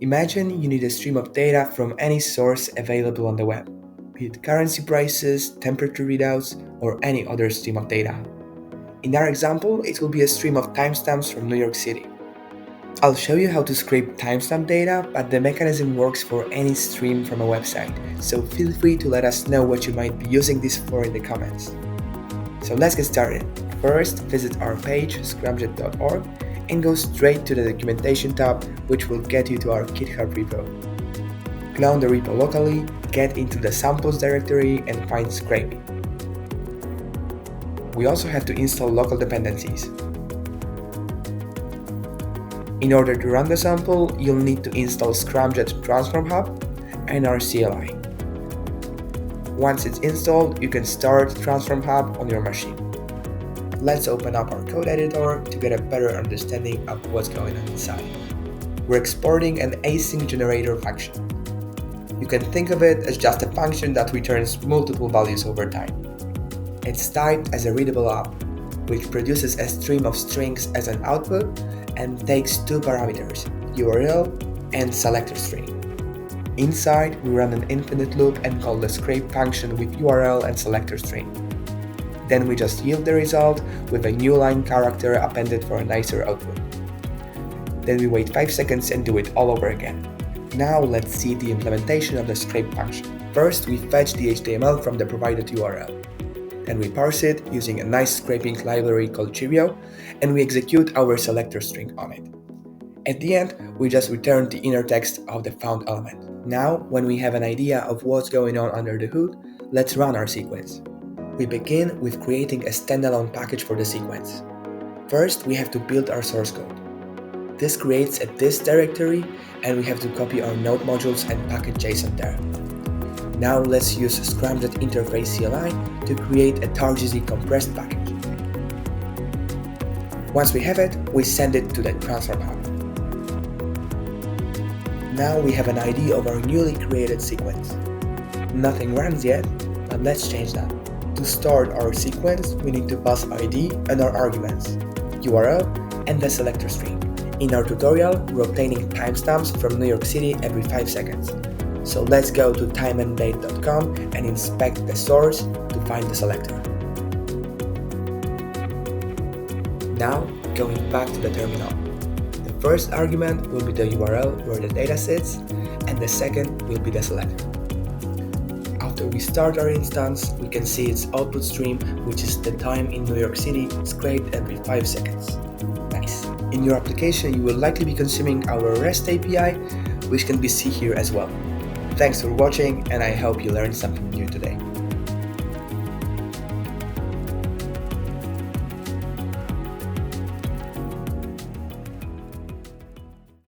Imagine you need a stream of data from any source available on the web, be it currency prices, temperature readouts, or any other stream of data. In our example, it will be a stream of timestamps from New York City. I'll show you how to scrape timestamp data, but the mechanism works for any stream from a website, so feel free to let us know what you might be using this for in the comments. So let's get started. First, visit our page, scramjet.org, and go straight to the documentation tab, which will get you to our GitHub repo. Clone the repo locally, get into the samples directory, and find scraping. We also have to install local dependencies. In order to run the sample, you'll need to install Scramjet Transform Hub and our CLI. Once it's installed, you can start Transform Hub on your machine. Let's open up our code editor to get a better understanding of what's going on inside. We're exporting an async generator function. You can think of it as just a function that returns multiple values over time. It's typed as a readable op, which produces a stream of strings as an output and takes two parameters, URL and selector string. Inside, we run an infinite loop and call the scrape function with URL and selector string. Then we just yield the result with a new line character appended for a nicer output. Then we wait 5 seconds and do it all over again. Now let's see the implementation of the scrape function. First, we fetch the HTML from the provided URL. Then we parse it using a nice scraping library called Cheerio, and we execute our selector string on it. At the end, we just return the inner text of the found element. Now, when we have an idea of what's going on under the hood, let's run our sequence. We begin with creating a standalone package for the sequence. First, we have to build our source code. This creates a dist directory, and we have to copy our node modules and package JSON there. Now let's use Scramjet interface CLI to create a TarGZ compressed package. Once we have it, we send it to the Transform Hub. Now we have an ID of our newly created sequence. Nothing runs yet, but let's change that. To start our sequence, we need to pass ID and our arguments, URL and the selector string. In our tutorial, we're obtaining timestamps from New York City every 5 seconds. So let's go to timeanddate.com and inspect the source to find the selector. Now, going back to the terminal. The first argument will be the URL where the data sits, and the second will be the selector. After we start our instance, we can see its output stream, which is the time in New York City scraped every 5 seconds. Nice. In your application, you will likely be consuming our REST API, which can be seen here as well. Thanks for watching, and I hope you learned something new today.